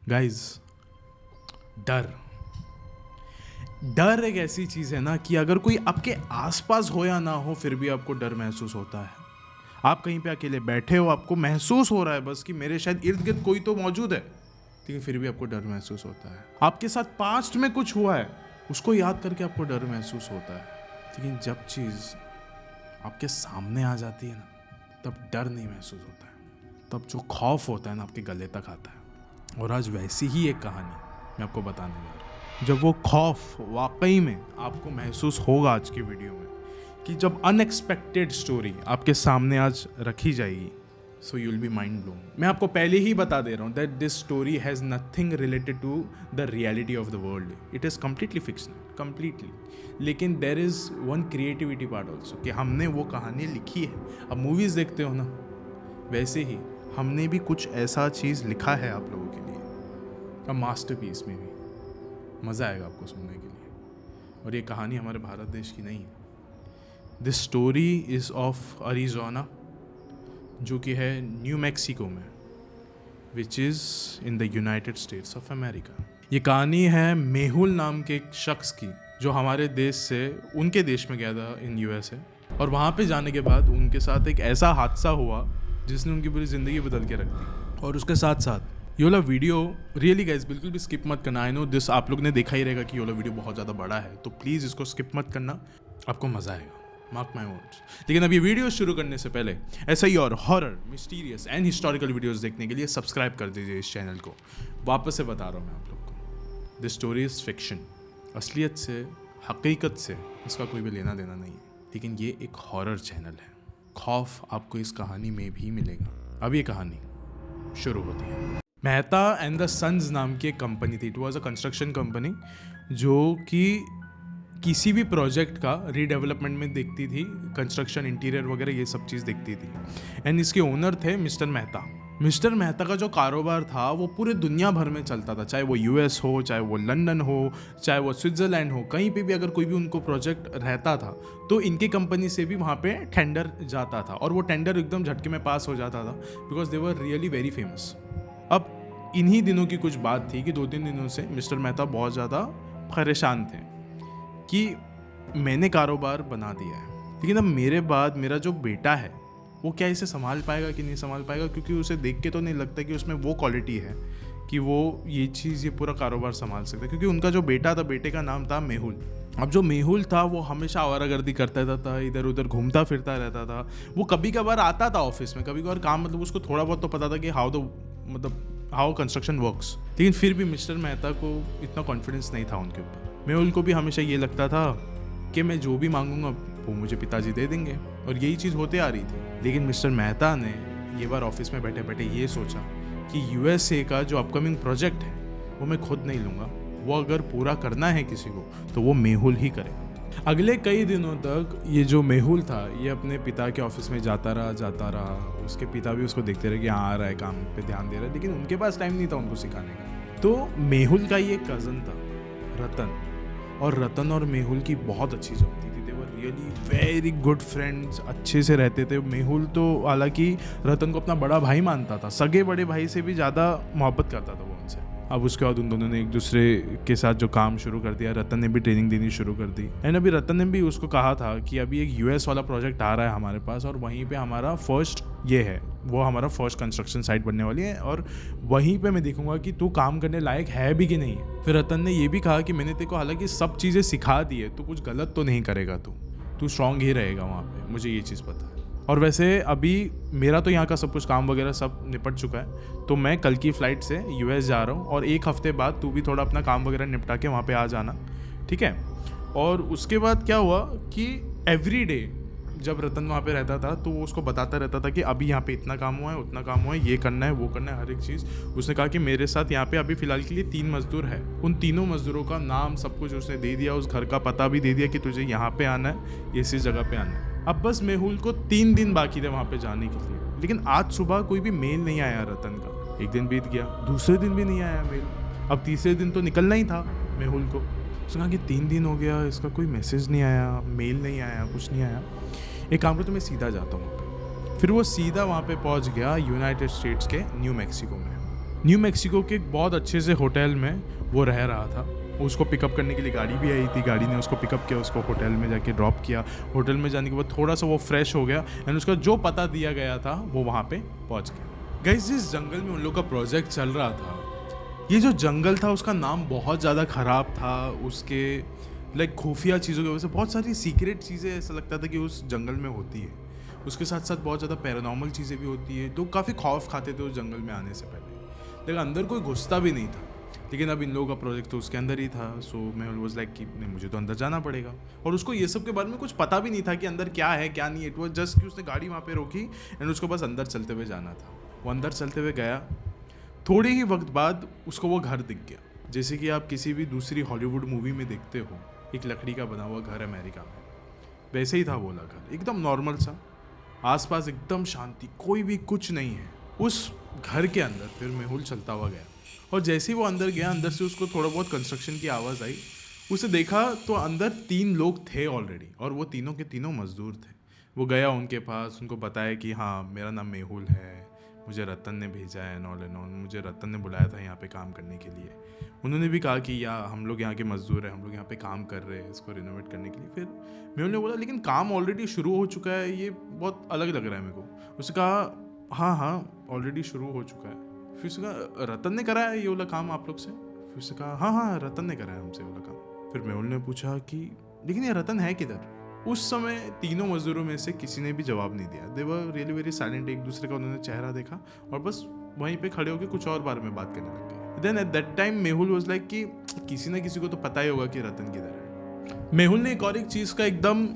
Guys, डर एक ऐसी चीज़ है ना कि अगर कोई आपके आसपास हो या ना हो फिर भी आपको डर महसूस होता है। आप कहीं पे अकेले बैठे हो, आपको महसूस हो रहा है बस कि मेरे शायद इर्द गिर्द कोई तो मौजूद है, लेकिन फिर भी आपको डर महसूस होता है। आपके साथ पास्ट में कुछ हुआ है, उसको याद करके आपको डर महसूस होता है, लेकिन जब चीज़ आपके सामने आ जाती है ना, तब डर नहीं महसूस होता है। तब जो खौफ होता है ना, आपके गले तक आता है। और आज वैसी ही एक कहानी मैं आपको बताने जा रहा हूँ। जब वो खौफ वाकई में आपको महसूस होगा आज की वीडियो में, कि जब अनएक्सपेक्टेड स्टोरी आपके सामने आज रखी जाएगी, so you will be mind blown. मैं आपको पहले ही बता दे रहा हूँ that this story has nothing related to the reality of the world. It is completely fictional, completely. लेकिन there is one creativity part also, कि हमने वो कहानी लिखी है। अब मूवीज़ देखते हो ना, वैसे ही हमने भी कुछ ऐसा चीज़ लिखा है आप लोगों के लिए, अ मास्टरपीस में भी। मज़ा आएगा आपको सुनने के लिए। और ये कहानी हमारे भारत देश की नहीं है। दिस स्टोरी इज़ ऑफ अरिज़ोना, जो कि है न्यू मैक्सिको में, which is in the United states of America. ये कहानी है मेहुल नाम के एक शख्स की, जो हमारे देश से उनके देश में गया था इन यूएसए, और वहाँ पे जाने के बाद उनके साथ एक ऐसा हादसा हुआ जिसने उनकी पूरी ज़िंदगी बदल के रख दी। और उसके साथ साथ ये वाला वीडियो, रियली गाइस, बिल्कुल भी स्किप मत करना। आई नो दिस, आप लोग ने देखा ही रहेगा कि ये वाला वीडियो बहुत ज़्यादा बड़ा है, तो प्लीज़ इसको स्किप मत करना, आपको मज़ा आएगा, मार्क माई वर्ड्स। लेकिन अब ये वीडियो शुरू करने से पहले ऐसा ही और horror, mysterious and historical videos देखने के लिए सब्सक्राइब कर दीजिए इस चैनल को। वापस से बता रहा हूँ मैं आप लोग को, दिस स्टोरी इज़ फिक्शन। असलियत से, हकीकत से इसका कोई भी लेना देना नहीं है, लेकिन ये एक हॉरर चैनल है। खौफ आपको इस कहानी में भी मिलेगा। अब ये कहानी शुरू होती है। मेहता एंड द सन्स नाम की एक कंपनी थी। It was a construction company, जो कि किसी भी प्रोजेक्ट का रीडेवलपमेंट में देखती थी, कंस्ट्रक्शन, इंटीरियर वगैरह ये सब चीज़ देखती थी। एंड इसके ओनर थे मिस्टर मेहता। मिस्टर मेहता का जो कारोबार था वो पूरे दुनिया भर में चलता था, चाहे वो यूएस हो, चाहे वो लंदन हो, चाहे वो स्विट्ज़रलैंड हो, कहीं पे भी अगर कोई भी उनको प्रोजेक्ट रहता था तो इनकी कंपनी से भी वहाँ पे टेंडर जाता था, और वो टेंडर एकदम झटके में पास हो जाता था, because they were really very famous. अब इन्हीं दिनों की कुछ बात थी कि 2-3 दिनों से मिस्टर मेहता बहुत ज़्यादा परेशान थे कि मैंने कारोबार बना दिया है, लेकिन अब मेरे बाद मेरा जो बेटा है वो क्या इसे संभाल पाएगा कि नहीं संभाल पाएगा, क्योंकि उसे देख के तो नहीं लगता कि उसमें वो क्वालिटी है कि वो ये चीज़, ये पूरा कारोबार संभाल सकता है। क्योंकि उनका जो बेटा था, बेटे का नाम था मेहुल। अब जो मेहुल था वो हमेशा आवारागर्दी करता रहता था, इधर उधर घूमता फिरता रहता था। वो कभी कभार आता था ऑफिस में, कभी कभार काम, मतलब उसको थोड़ा बहुत तो पता था कि हाउ कंस्ट्रक्शन वर्क्स, लेकिन फिर भी मिस्टर मेहता को इतना कॉन्फिडेंस नहीं था उनके ऊपर। मेहुल को भी हमेशा ये लगता था कि मैं जो भी मांगूंगा वो मुझे पिताजी दे देंगे, और यही चीज़ होते आ रही थी। लेकिन मिस्टर मेहता ने ये बार ऑफिस में बैठे बैठे ये सोचा कि यूएसए का जो अपकमिंग प्रोजेक्ट है वो मैं खुद नहीं लूँगा, वो अगर पूरा करना है किसी को तो वो मेहुल ही करेगा। अगले कई दिनों तक ये जो मेहुल था ये अपने पिता के ऑफिस में जाता रहा। उसके पिता भी उसको देखते रहे कि हाँ आ रहा है, काम पे ध्यान दे रहा है, लेकिन उनके पास टाइम नहीं था उनको सिखाने का। तो मेहुल का ये कज़न था रतन, और रतन और मेहुल की बहुत अच्छी जमती थी। They were really very good friends, अच्छे से रहते थे। मेहुल तो हालांकि रतन को अपना बड़ा भाई मानता था, सगे बड़े भाई से भी ज़्यादा मोहब्बत करता था वो उनसे। अब उसके बाद उन दोनों ने एक दूसरे के साथ जो काम शुरू कर दिया, रतन ने भी ट्रेनिंग देनी शुरू कर दी। एंड अभी रतन ने भी उसको कहा था कि अभी एक यूएस वाला प्रोजेक्ट आ रहा है हमारे पास, और वहीं पे हमारा फर्स्ट ये है, वो हमारा फर्स्ट कंस्ट्रक्शन साइट बनने वाली है, और वहीं पे मैं देखूंगा कि तू काम करने लायक है भी कि नहीं है। फिर रतन ने ये भी कहा कि मैंने तेरे को हालांकि सब चीज़ें सिखा दी है, तू कुछ गलत तो नहीं करेगा, तू स्ट्रांग ही रहेगा वहाँ पे, मुझे ये चीज़ पता है। और वैसे अभी मेरा तो यहाँ का सब कुछ काम वगैरह सब निपट चुका है, तो मैं कल की फ़्लाइट से यूएस जा रहा हूँ, और 1 हफ्ते बाद तू भी थोड़ा अपना काम वगैरह निपटा के वहाँ पे आ जाना, ठीक है। और उसके बाद क्या हुआ कि एवरी डे जब रतन वहाँ पे रहता था तो वो उसको बताता रहता था कि अभी यहाँ पे इतना काम हुआ है, उतना काम हुआ है, ये करना है, वो करना है, हर एक चीज़। उसने कहा कि मेरे साथ यहाँ पे अभी फ़िलहाल के लिए 3 मज़दूर है, उन तीनों मज़दूरों का नाम सब कुछ उसने दे दिया, उस घर का पता भी दे दिया कि तुझे यहाँ पे आना है, इसी जगह पे आना है। अब बस मेहुल को 3 दिन बाकी थे वहाँ पे जाने के लिए, लेकिन आज सुबह कोई भी मेल नहीं आया रतन का। एक दिन बीत गया, दूसरे दिन भी नहीं आया मेल, अब तीसरे दिन तो निकलना ही था मेहुल को। सुना कि 3 दिन हो गया, इसका कोई मैसेज नहीं आया, मेल नहीं आया, कुछ नहीं आया। एक काम करो तो मैं सीधा जाता हूँ वहाँ पे। फिर वो सीधा वहाँ पे पहुँच गया यूनाइटेड स्टेट्स के न्यू मैक्सिको में। न्यू मैक्सिको के एक बहुत अच्छे से होटल में वो रह रहा था। उसको पिकअप करने के लिए गाड़ी भी आई थी, गाड़ी ने उसको पिकअप किया, उसको होटल में जाके ड्रॉप किया। होटल में जाने के बाद थोड़ा सा वो फ्रेश हो गया एंड उसका जो पता दिया गया था वो वहाँ पे पहुँच गया। गाइस, जिस जंगल में उन लोग का प्रोजेक्ट चल रहा था, ये जो जंगल था उसका नाम बहुत ज़्यादा ख़राब था। उसके लाइक खुफिया चीज़ों की वजह से बहुत सारी सीक्रेट चीज़ें ऐसा लगता था कि उस जंगल में होती है। उसके साथ साथ बहुत ज़्यादा पैरानॉर्मल चीज़ें भी होती है। तो काफ़ी खौफ खाते थे उस जंगल में आने से पहले, लेकिन अंदर कोई घुसता भी नहीं था। लेकिन अब इन लोगों का प्रोजेक्ट तो उसके अंदर ही था। सो मेहुल वाज लाइक कि नहीं, मुझे तो अंदर जाना पड़ेगा। और उसको ये सब के बारे में कुछ पता भी नहीं था कि अंदर क्या है क्या नहीं है। इट वाज जस्ट कि उसने गाड़ी वहाँ पे रोकी एंड उसको बस अंदर चलते हुए जाना था। वो अंदर चलते हुए गया। थोड़े ही वक्त बाद उसको वो घर दिख गया, जैसे कि आप किसी भी दूसरी हॉलीवुड मूवी में देखते हो, एक लकड़ी का बना हुआ घर अमेरिका में। वैसे ही था वो वाला घर, एकदम नॉर्मल सा, आसपास एकदम शांति, कोई भी कुछ नहीं है उस घर के अंदर। फिर मेहुल चलता हुआ गया और जैसे ही वो अंदर गया, अंदर से उसको थोड़ा बहुत कंस्ट्रक्शन की आवाज़ आई। उसे देखा तो अंदर 3 लोग थे ऑलरेडी और वो तीनों के तीनों मजदूर थे। वो गया उनके पास, उनको बताया कि हाँ, मेरा नाम मेहुल है, मुझे रतन ने भेजा है, एंड ऑल मुझे रतन ने बुलाया था यहाँ पे काम करने के लिए। उन्होंने भी कहा कि हम लोग यहाँ के मजदूर हैं, हम लोग यहाँ पे काम कर रहे हैं इसको रिनोवेट करने के लिए। फिर मेहुल ने बोला, लेकिन काम ऑलरेडी शुरू हो चुका है, ये बहुत अलग लग रहा है मेरे को। उसने कहा हाँ ऑलरेडी शुरू हो चुका है। फिर उसने कहा, रतन ने कराया ये वाला काम आप लोग से? फिर उसने कहा हाँ रतन ने कराया हमसे वाला काम। फिर मेहुल ने पूछा कि लेकिन ये रतन है किधर? उस समय तीनों मजदूरों में से किसी ने भी जवाब नहीं दिया। दे वर रियली वेरी साइलेंट। एक दूसरे का उन्होंने चेहरा देखा और बस वहीं पे खड़े होकर कुछ और बारे में बात करने लग गए। Then at that time Mehul was like कि किसी ना किसी को तो पता ही होगा कि रतन किधर है। मेहुल ने एक और एक चीज़ का एकदम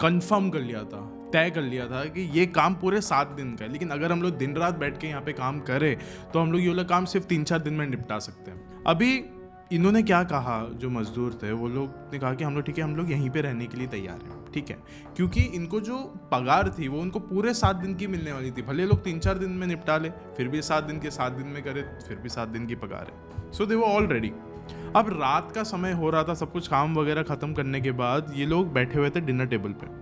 कंफर्म कर लिया था, तय कर लिया था कि ये काम पूरे 7 दिन का है, लेकिन अगर हम लोग दिन रात बैठ के यहाँ पे काम करें तो हम लोग ये वाला काम सिर्फ 3-4 दिन में निपटा सकते हैं। अभी इन्होंने क्या कहा, जो मजदूर थे वो लोग ने कहा कि हम लोग ठीक है, हम लोग यहीं पे रहने के लिए तैयार हैं, ठीक है, क्योंकि इनको जो पगार थी वो उनको पूरे 7 दिन की मिलने वाली थी। भले लोग 3-4 दिन में निपटा ले, फिर भी 7 दिन के 7 दिन में करे, फिर भी 7 दिन की पगार है। सो दे वर ऑल रेडी। अब रात का समय हो रहा था, सब कुछ काम वगैरह खत्म करने के बाद ये लोग बैठे हुए थे डिनर टेबल पे।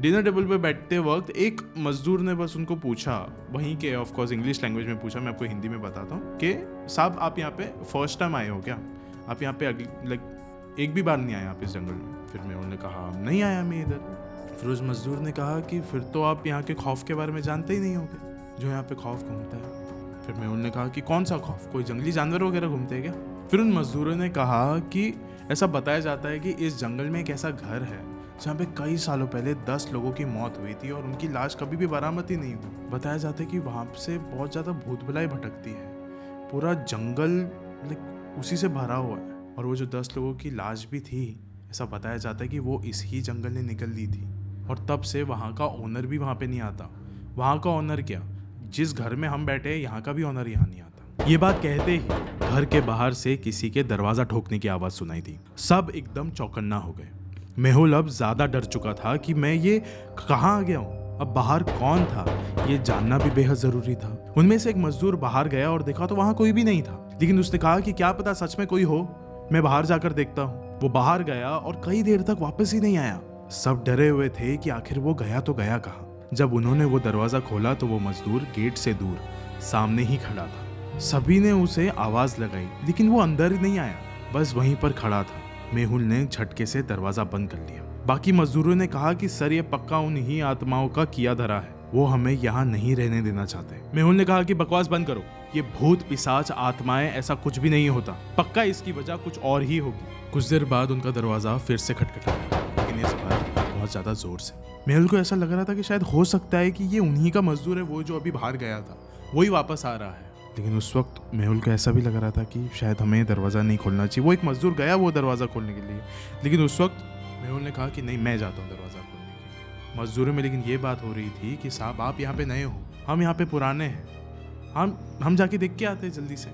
डिनर टेबल पे बैठते वक्त एक मजदूर ने बस उनको पूछा, वहीं के ऑफ कोर्स इंग्लिश लैंग्वेज में पूछा, मैं आपको हिंदी में बताता हूँ, कि साहब आप यहाँ पे फर्स्ट टाइम आए हो क्या? आप यहाँ पे लाइक एक भी बार नहीं आए आप इस जंगल में? फिर मैं उन्होंने कहा नहीं आया मैं इधर। फिर उस मजदूर ने कहा कि फिर तो आप यहाँ के खौफ के बारे में जानते ही नहीं होगे, जो यहाँ पे खौफ घूमता है। फिर मैं उन्होंने कहा कि कौन सा खौफ, कोई जंगली जानवर वगैरह घूमते हैं क्या? फिर उन मजदूरों ने कहा कि ऐसा बताया जाता है कि इस जंगल में एक ऐसा घर है जहाँ पे कई सालों पहले 10 लोगों की मौत हुई थी और उनकी लाश कभी भी बरामद ही नहीं हुई। बताया जाता है कि वहाँ से बहुत ज़्यादा भूत भुलाई भटकती है, पूरा जंगल लाइक उसी से भरा हुआ है। और वो जो 10 लोगों की लाश भी थी, ऐसा बताया जाता है कि वो इस ही जंगल ने निकल ली थी और तब से वहाँ का ओनर भी वहाँ पे नहीं आता। वहाँ का ओनर क्या, जिस घर में हम बैठे हैं यहाँ का भी ओनर यहाँ नहीं आता। ये बात कहते ही घर के बाहर से किसी के दरवाज़ा ठोकने की आवाज़ सुनाई दी। सब एकदम चौकन्ना हो गए। मेहुल अब ज़्यादा डर चुका था कि मैं ये कहाँ आ गया हूँ, अब बाहर कौन था, ये जानना भी बेहद ज़रूरी था। उनमें से एक मजदूर बाहर गया और देखा तो वहाँ कोई भी नहीं था, लेकिन उसने कहा कि क्या पता सच में कोई हो, मैं बाहर जाकर देखता हूँ। वो बाहर गया और कई देर तक वापस ही नहीं आया। सब डरे हुए थे कि आखिर वो गया तो गया कहाँ। जब उन्होंने वो दरवाज़ा खोला तो वो मजदूर गेट से दूर सामने ही खड़ा था। सभी ने उसे आवाज़ लगाई, लेकिन वो अंदर ही नहीं आया, बस वहीं पर खड़ा था। मेहुल ने झटके से दरवाजा बंद कर लिया। बाकी मजदूरों ने कहा कि सर ये पक्का उन्हीं आत्माओं का किया धरा है, वो हमें यहाँ नहीं रहने देना चाहते। मेहुल ने कहा कि बकवास बंद करो, ये भूत पिशाच आत्माएं ऐसा कुछ भी नहीं होता, पक्का इसकी वजह कुछ और ही होगी। कुछ देर बाद उनका दरवाजा फिर से खटखटाया, लेकिन इस बार बहुत ज्यादा जोर से। मेहुल को ऐसा लग रहा था कि शायद हो सकता है कि ये उन्हीं का मजदूर है, वो जो अभी बाहर गया था वही वापस आ रहा है। लेकिन उस वक्त मेहुल को ऐसा भी लग रहा था कि शायद हमें दरवाज़ा नहीं खोलना चाहिए। वो एक मजदूर गया वो दरवाज़ा खोलने के लिए, लेकिन उस वक्त मेहुल ने कहा कि नहीं, मैं जाता हूँ दरवाज़ा खोलने के लिए। मजदूरों में लेकिन ये बात हो रही थी कि साहब आप यहाँ पे नए हो, हम यहाँ पे पुराने हैं, हम जाके देख के आते हैं जल्दी से।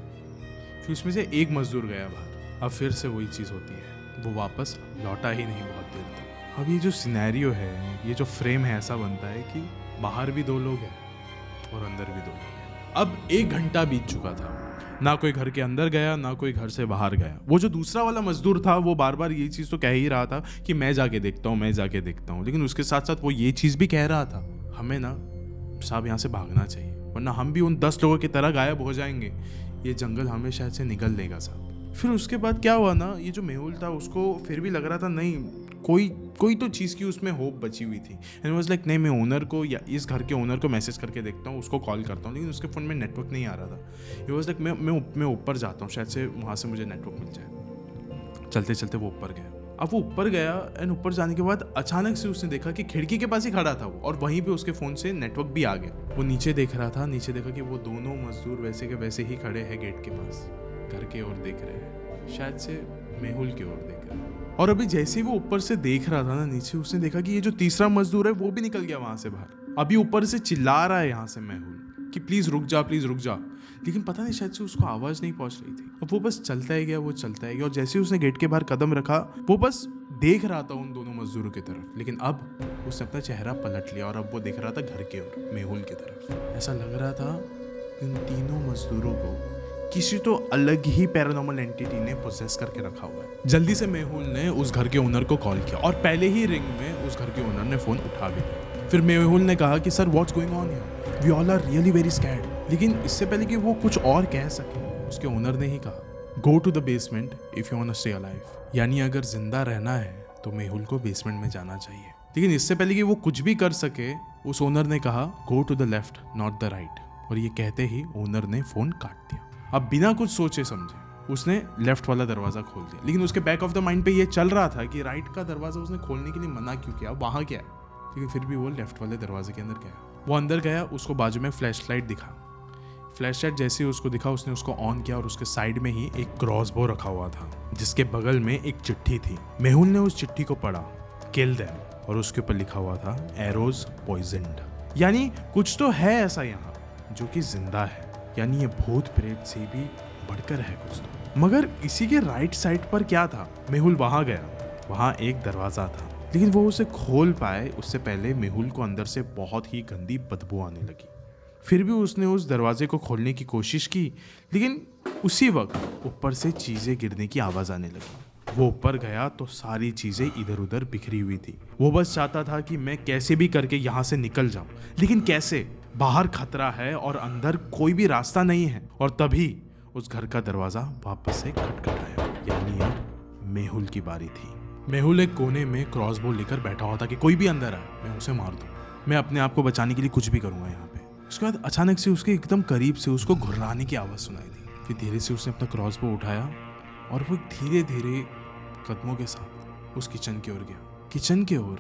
फिर उसमें से एक मजदूर गया बाहर। अब फिर से वही चीज़ होती है, वो वापस लौटा ही नहीं बहुत देर तक। अब ये जो सिनेरियो है, ये जो फ्रेम है, ऐसा बनता है कि बाहर भी 2 लोग हैं और अंदर भी 2 लोग हैं। अब 1 घंटा बीत चुका था, ना कोई घर के अंदर गया, ना कोई घर से बाहर गया। वो जो दूसरा वाला मजदूर था वो बार बार ये चीज़ तो कह ही रहा था कि मैं जाके देखता हूँ, मैं जाके देखता हूँ, लेकिन उसके साथ साथ वो ये चीज़ भी कह रहा था, हमें ना साहब यहाँ से भागना चाहिए, वरना हम भी उन 10 लोगों की तरह गायब हो जाएंगे। ये जंगल हमें शायद से निगल लेगा साहब। फिर उसके बाद क्या हुआ ना, ये जो मेहुल था उसको फिर भी लग रहा था नहीं कोई तो चीज़ की उसमें होप बची हुई थी। एंड वाज लाइक नहीं, मैं ओनर को या इस घर के ओनर को मैसेज करके देखता हूँ, उसको कॉल करता हूँ, लेकिन उसके फ़ोन में नेटवर्क नहीं आ रहा था। इट वाज लाइक मैं ऊपर जाता हूँ, शायद से वहाँ से मुझे नेटवर्क मिल जाए। चलते चलते वो ऊपर गया। अब वो ऊपर गया एंड ऊपर जाने के बाद अचानक से उसने देखा कि खिड़की के पास ही खड़ा था वो, और वहीं पे उसके फ़ोन से नेटवर्क भी आ गया। वो नीचे देख रहा था, नीचे देखा कि वो दोनों मजदूर वैसे के वैसे ही खड़े हैं गेट के पास, घर के ओर देख रहे हैं, शायद से मेहुल की ओर देख रहे हैं। और अभी जैसे ही वो ऊपर से देख रहा था ना नीचे, उसने देखा कि ये जो तीसरा मजदूर है वो भी निकल गया वहां से बाहर। अभी ऊपर से चिल्ला रहा है यहाँ से मेहुल कि प्लीज रुक जा, प्लीज रुक जा, लेकिन पता नहीं शायद से उसको आवाज नहीं पहुंच रही थी। अब वो बस चलता ही गया, वो चलता ही गया, और जैसे ही उसने गेट के बाहर कदम रखा वो बस देख रहा था उन दोनों मजदूरों की तरफ, लेकिन अब उसने अपना चेहरा पलट लिया और अब वो देख रहा था घर की ओर, मेहुल की तरफ। ऐसा लग रहा था कि उन तीनों मजदूरों को किसी तो अलग ही पैरानॉर्मल एंटिटी ने पोजेस करके रखा हुआ है। जल्दी से मेहुल ने उस घर के ओनर को कॉल किया और पहले ही रिंग में उस घर के ओनर ने फोन उठा भी लिया। फिर मेहुल ने कहा कि sir what's going on here, we all are really very scared. लेकिन इससे पहले कि वो कुछ और कह सके, उसके ओनर ने ही कहा go to the basement if you want to stay alive, यानी अगर जिंदा रहना है तो मेहुल को बेसमेंट में जाना चाहिए। लेकिन इससे पहले कि वो कुछ भी कर सके, उस ओनर ने कहा go to the left not the right, और ये कहते ही ओनर ने फोन काट दिया। अब बिना कुछ सोचे समझे उसने लेफ्ट वाला दरवाजा खोल दिया, लेकिन उसके बैक ऑफ द माइंड पे ये चल रहा था कि राइट का दरवाजा उसने खोलने के लिए मना क्यों किया, वहां क्या है। लेकिन फिर भी वो लेफ्ट वाले दरवाजे के अंदर गया। वो अंदर गया, उसको बाजू में फ्लैश लाइट दिखा। फ्लैश लाइट जैसे ही उसको दिखा, उसने उसको ऑन किया और उसके साइड में ही एक क्रॉसबो रखा हुआ था जिसके बगल में एक चिट्ठी थी। मेहुल ने उस चिट्ठी को पढ़ा, किल देम, और उसके ऊपर लिखा हुआ था एरोज पॉइजन्ड, यानी कुछ तो है ऐसा यहाँ जो कि जिंदा है, यानी ये भूत प्रेत से भी बढ़कर है कुछ तो। मगर इसी के राइट साइड पर क्या था? मेहुल वहां गया, वहां एक दरवाजा था, लेकिन वो उसे खोल पाए उससे पहले मेहुल को अंदर से बहुत ही गंदी बदबू आने लगी। फिर भी उसने उस दरवाजे को खोलने की कोशिश की, लेकिन उसी वक्त ऊपर से चीजें गिरने की आवाज आने लगी। वो ऊपर गया तो सारी चीजें इधर उधर बिखरी हुई थी। वो बस चाहता था कि मैं कैसे भी करके यहाँ से निकल जाऊं, लेकिन कैसे? बाहर खतरा है और अंदर कोई भी रास्ता नहीं है। और तभी उस घर का दरवाजा वापस से खटखटाया, यानी अब मेहुल की बारी थी। मेहुल एक कोने में क्रॉसबो लेकर बैठा हुआ था कि कोई भी अंदर आए मैं उसे मार दूं, मैं अपने आप को बचाने के लिए कुछ भी करूंगा यहाँ पे। उसके बाद अचानक से उसके एकदम करीब से उसको घुर्राने की आवाज सुनाई दी। फिर धीरे से उसने अपना क्रॉसबो उठाया और वो धीरे धीरे कदमों के साथ उस किचन की ओर गया। किचन के ओर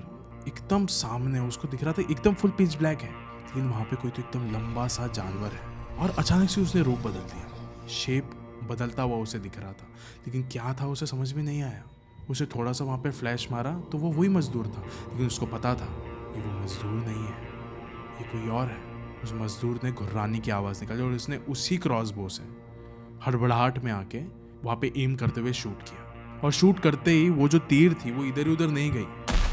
एकदम सामने उसको दिख रहा था, एकदम फुल पिच ब्लैक है, लेकिन वहां पे कोई तो एकदम लंबा सा जानवर है। और अचानक से उसने रूप बदल दिया, शेप बदलता हुआ उसे दिख रहा था, लेकिन क्या था उसे समझ में नहीं आया। उसे थोड़ा सा वहां पे फ्लैश मारा तो वो वही मजदूर था, लेकिन उसको पता था कि वो मजदूर नहीं है, ये कोई और है। उस मजदूर ने घुर्राने की आवाज़ निकाली और उसने उसी क्रॉसबो से हड़बड़ाहट में आके वहाँ पे एम करते हुए शूट किया। और शूट करते ही वो जो तीर थी वो इधर उधर नहीं गई,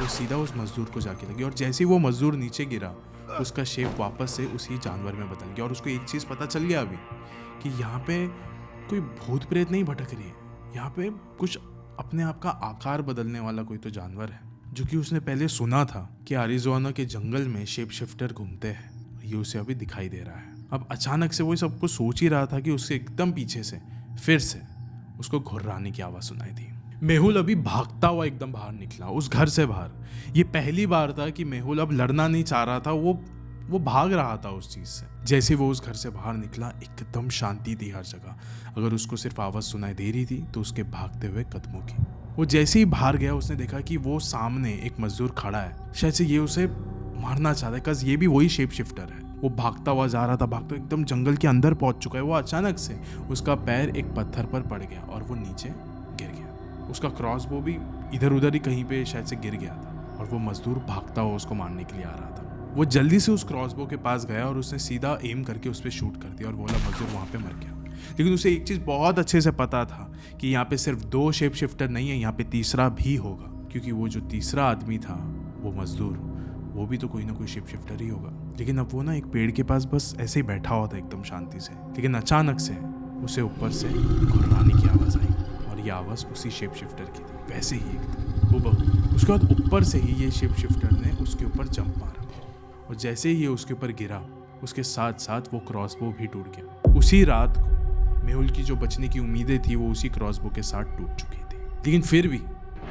वो सीधा उस मजदूर को जाके लगी। और जैसे ही वो मजदूर नीचे गिरा, उसका शेप वापस से उसी जानवर में बदल गया। और उसको एक चीज़ पता चल गया अभी कि यहाँ पे कोई भूत प्रेत नहीं भटक रही है, यहाँ पे कुछ अपने आप का आकार बदलने वाला कोई तो जानवर है, जो कि उसने पहले सुना था कि अरिज़ोना के जंगल में शेप शिफ्टर घूमते हैं। ये उसे अभी दिखाई दे रहा है। अब अचानक से वो सब कुछ सोच ही रहा था कि उसके एकदम पीछे से फिर से उसको घुर्राने की आवाज़ सुनाई दी। मेहुल अभी भागता हुआ एकदम बाहर निकला उस घर से बाहर। ये पहली बार था कि मेहुल अब लड़ना नहीं चाह रहा था, वो भाग रहा था उस चीज़ से। जैसे वो उस घर से बाहर निकला, एकदम शांति थी हर जगह। अगर उसको सिर्फ आवाज़ सुनाई दे रही थी तो उसके भागते हुए कदमों की। वो जैसे ही बाहर गया, उसने देखा कि वो सामने एक मजदूर खड़ा है, शायद से ये उसे मारना चाहता है, बिकॉज ये भी वही शेप शिफ्टर है। वो भागता हुआ जा रहा था, भागता एकदम जंगल के अंदर पहुंच चुका है। वो अचानक से उसका पैर एक पत्थर पर पड़ गया और वो नीचे गिर गया। उसका क्रॉसबो भी इधर उधर ही कहीं पे शायद से गिर गया था और वो मजदूर भागता हुआ उसको मारने के लिए आ रहा था। वो जल्दी से उस क्रॉसबो के पास गया और उसने सीधा एम करके उस पर शूट कर दिया और वो वाला मजदूर वहाँ पे मर गया। लेकिन उसे एक चीज़ बहुत अच्छे से पता था कि यहाँ पे सिर्फ 2 शेप शिफ्टर नहीं है, यहाँ पे तीसरा भी होगा, क्योंकि वो जो तीसरा आदमी था, वो मजदूर, वो भी तो कोई ना कोई शेप शिफ्टर ही होगा। लेकिन अब वो ना एक पेड़ के पास बस ऐसे ही बैठा हुआ था एकदम शांति से, लेकिन अचानक से उसे ऊपर से घुर्राने की आवाज़ आई और ये आवाज़ उसी शेप शिफ्टर की थी, वैसे ही एकदम हूबहू। उसके बाद ऊपर से ही ये शेप शिफ्टर ने उसके ऊपर जंप मारा और जैसे ही ये उसके ऊपर गिरा, उसके साथ साथ वो क्रॉसबो भी टूट गया। उसी रात को मेहुल की जो बचने की उम्मीदें थी वो उसी क्रॉसबो के साथ टूट चुकी थी। लेकिन फिर भी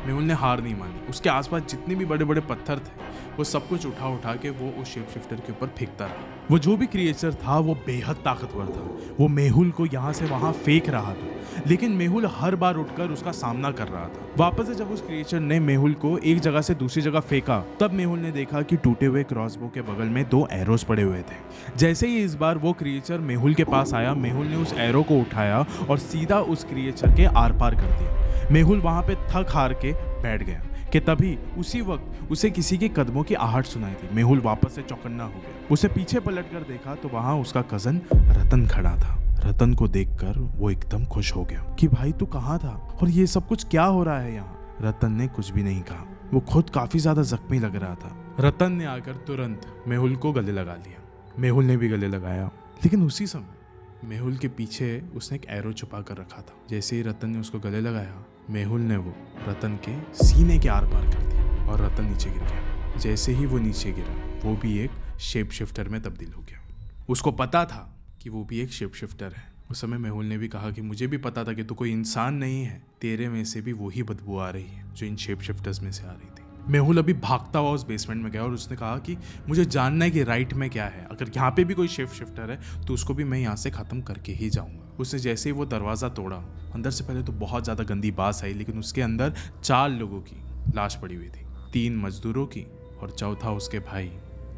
मेहुल ने हार नहीं मानी। उसके आसपास जितने भी बड़े बड़े पत्थर थे वो सब कुछ उठा उठा के वो उस शेप शिफ्टर के ऊपर फेंकता रहा। वो जो भी क्रिएचर था वो बेहद ताकतवर था। वो मेहुल को यहाँ से वहाँ फेंक रहा था, लेकिन मेहुल हर बार उठकर उसका सामना कर रहा था। वापस से जब उस क्रिएचर ने मेहुल को एक जगह से दूसरी जगह फेंका, तब मेहुल ने देखा कि टूटे हुए क्रॉसबो के बगल में 2 एरोस पड़े हुए थे। जैसे ही इस बार वो क्रिएचर मेहुल के पास आया, मेहुल ने उस एरो को उठाया और सीधा उस क्रिएचर के आर पार कर दिया। मेहुल वहां पे थक हार के बैठ गया कि तभी उसी वक्त उसे किसी के कदमों की आहट सुनाई दी। मेहुल वापस से चौकन्ना हो गया। उसे पीछे पलटकर देखा तो वहां उसका कजन रतन खड़ा था। रतन को देखकर वो एकदम खुश हो गया कि भाई तू कहाँ था और ये सब कुछ क्या हो रहा है यहाँ। रतन ने कुछ भी नहीं कहा। वो खुद काफी ज्यादा जख्मी लग रहा था। रतन ने आकर तुरंत मेहुल को गले लगा लिया। मेहुल ने भी गले लगाया, लेकिन उसी समय मेहुल के पीछे उसने एक एरो छुपा कर रखा था। जैसे ही रतन ने उसको गले लगाया, मेहुल ने वो रतन के सीने के आर पार कर दिया और रतन नीचे गिर गया। जैसे ही वो नीचे गिरा, वो भी एक शेप शिफ्टर में तब्दील हो गया। उसको पता था कि वो भी एक शेप शिफ्टर है। उस समय मेहुल ने भी कहा कि मुझे भी पता था कि तू कोई इंसान नहीं है, तेरे में से भी वही बदबू आ रही है जो इन शेप शिफ्टर्स में से आ रही थी। मेहुल अभी भागता हुआ उस बेसमेंट में गया और उसने कहा कि मुझे जानना है कि राइट में क्या है। अगर यहाँ पे भी कोई शेप शिफ्टर है तो उसको भी मैं यहाँ से ख़त्म करके ही जाऊँगा। उसने जैसे ही वो दरवाज़ा तोड़ा, अंदर से पहले तो बहुत ज़्यादा गंदी बास आई, लेकिन उसके अंदर 4 लोगों की लाश पड़ी हुई थी, 3 मजदूरों की और चौथा उसके भाई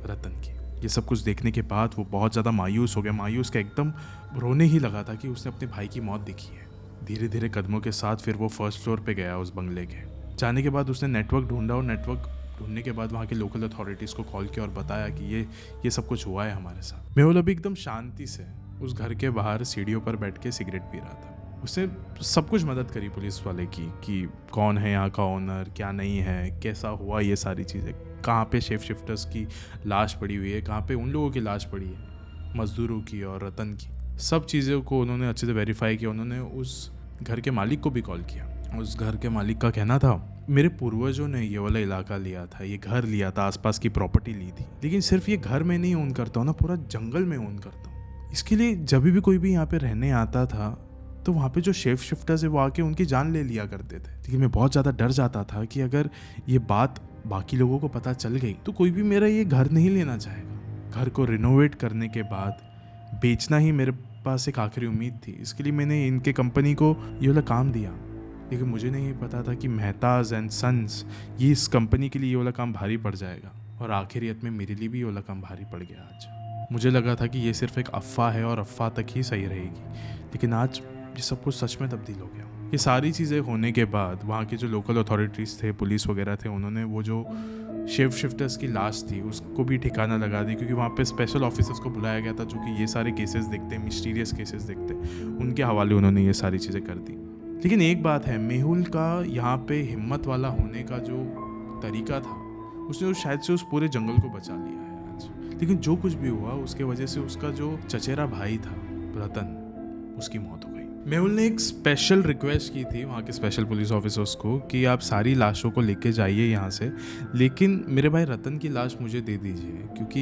रतन की। ये सब कुछ देखने के बाद वो बहुत ज़्यादा मायूस हो गया। मायूस का एकदम रोने ही लगा था कि उसने अपने भाई की मौत देखी है। धीरे धीरे कदमों के साथ फिर वो फर्स्ट फ्लोर पे गया उस बंगले के। जाने के बाद उसने नेटवर्क ढूंढा और नेटवर्क ढूंढने के बाद वहाँ के लोकल अथॉरिटीज़ को कॉल किया और बताया कि ये सब कुछ हुआ है हमारे साथ। मेहुल अभी एकदम शांति से उस घर के बाहर सीढ़ियों पर बैठ के सिगरेट पी रहा था। उसने सब कुछ मदद करी पुलिस वाले की कि कौन है यहाँ का ओनर, क्या नहीं है, कैसा हुआ, ये सारी चीज़ें, कहाँ पे शेप शिफ्टर्स की लाश पड़ी हुई है, कहाँ पे उन लोगों की लाश पड़ी है, मजदूरों की और रतन की। सब चीज़ों को उन्होंने अच्छे से वेरीफाई किया। उन्होंने उस घर के मालिक को भी कॉल किया। उस घर के मालिक का कहना था, मेरे पूर्वजों ने ये वाला इलाका लिया था, ये घर लिया था, आसपास की प्रॉपर्टी ली थी, लेकिन सिर्फ ये घर में नहीं ओन करता हूँ ना, पूरा जंगल में ओन करता हूँ। इसके लिए जब भी कोई भी यहाँ पे रहने आता था तो वहाँ पे जो शेप शिफ्टर्स है वो आके उनकी जान ले लिया करते थे। लेकिन मैं बहुत ज़्यादा डर जाता था कि अगर ये बात बाकी लोगों को पता चल गई तो कोई भी मेरा ये घर नहीं लेना चाहेगा। घर को रिनोवेट करने के बाद बेचना ही मेरे पास एक आखिरी उम्मीद थी। इसके लिए मैंने इनके कंपनी को ये वाला काम दिया, लेकिन मुझे नहीं पता था कि मेहताज एंड सन्स ये इस कंपनी के लिए ये वाला काम भारी पड़ जाएगा। और आखिरियत में मेरे लिए भी ये वाला काम भारी पड़ गया। आज मुझे लगा था कि ये सिर्फ एक अफ़वाह है और अफ़वाह तक ही सही रहेगी, लेकिन आज ये सब कुछ सच में तब्दील हो गया। ये सारी चीज़ें होने के बाद वहाँ के जो लोकल अथॉरिटीज़ थे, पुलिस वगैरह थे, उन्होंने वो जो शेप शिफ्टर्स की लाश थी उसको भी ठिकाना लगा दी, क्योंकि वहाँ पे स्पेशल ऑफिसर्स को बुलाया गया था जो कि ये सारे केसेस देखते हैं, मिस्टीरियस केसेस देखते हैं। उनके हवाले उन्होंने ये सारी चीज़ें कर दी। लेकिन एक बात है, मेहुल का यहाँ पे हिम्मत वाला होने का जो तरीका था, उसने शायद से उस पूरे जंगल को बचा लिया है आज। लेकिन जो कुछ भी हुआ उसके वजह से उसका जो चचेरा भाई था रतन, उसकी मौत हो गई। मेहुल ने एक स्पेशल रिक्वेस्ट की थी वहाँ के स्पेशल पुलिस ऑफिसर्स को कि आप सारी लाशों को लेके जाइए यहाँ से, लेकिन मेरे भाई रतन की लाश मुझे दे दीजिए, क्योंकि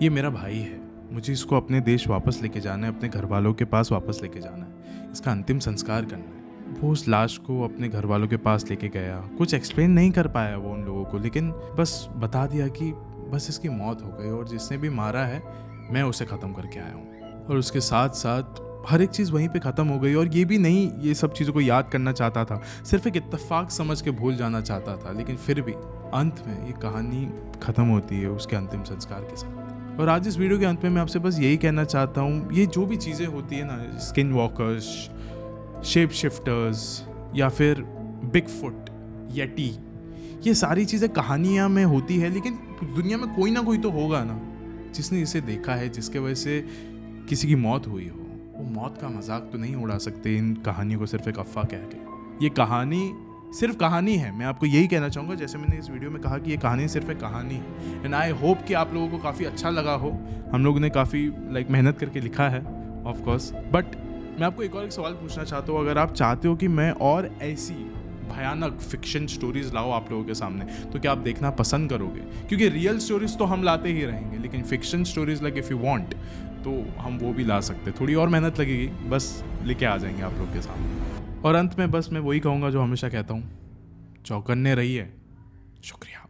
ये मेरा भाई है। मुझे इसको अपने देश वापस लेके जाना है, अपने घर वालों के पास वापस लेके जाना है, इसका अंतिम संस्कार करना है। वो उस लाश को अपने घर वालों के पास लेके गया। कुछ एक्सप्लेन नहीं कर पाया वो उन लोगों को, लेकिन बस बता दिया कि बस इसकी मौत हो गई और जिसने भी मारा है मैं उसे ख़त्म करके आया हूँ। और उसके साथ साथ हर एक चीज़ वहीं पे ख़त्म हो गई। और ये भी नहीं ये सब चीज़ों को याद करना चाहता था, सिर्फ एक इत्तेफाक समझ के भूल जाना चाहता था। लेकिन फिर भी अंत में ये कहानी ख़त्म होती है उसके अंतिम संस्कार के साथ। और आज इस वीडियो के अंत में मैं आपसे बस यही कहना चाहता हूँ, ये जो भी चीज़ें होती है ना, स्किन वॉकर्स, शेप शिफ्टर्स या फिर बिग फुट, येटी, ये सारी चीज़ें कहानियाँ में होती है, लेकिन दुनिया में कोई ना कोई तो होगा ना जिसने इसे देखा है, जिसके वजह से किसी की मौत हुई हो। वो मौत का मजाक तो नहीं उड़ा सकते इन कहानियों को सिर्फ एक अफ़वाह कह के। ये कहानी सिर्फ कहानी है। मैं आपको यही कहना चाहूँगा, जैसे मैंने इस वीडियो में कहा कि ये कहानी सिर्फ एक कहानी है। एंड आई होप कि आप लोगों को काफ़ी अच्छा लगा हो। हम लोगों ने काफ़ी मेहनत करके लिखा है ऑफ कोर्स। बट मैं आपको एक और सवाल पूछना चाहता हूँ, अगर आप चाहते हो कि मैं और ऐसी भयानक फिक्शन स्टोरीज लाओ आप लोगों के सामने, तो क्या आप देखना पसंद करोगे? क्योंकि रियल स्टोरीज तो हम लाते ही रहेंगे, लेकिन fiction stories like if you want, तो हम वो भी ला सकते हैं। थोड़ी और मेहनत लगेगी, बस लेके आ जाएंगे आप लोग के सामने। और अंत में बस मैं वही कहूँगा जो हमेशा कहता हूँ, चौकन्ने रहिए। शुक्रिया।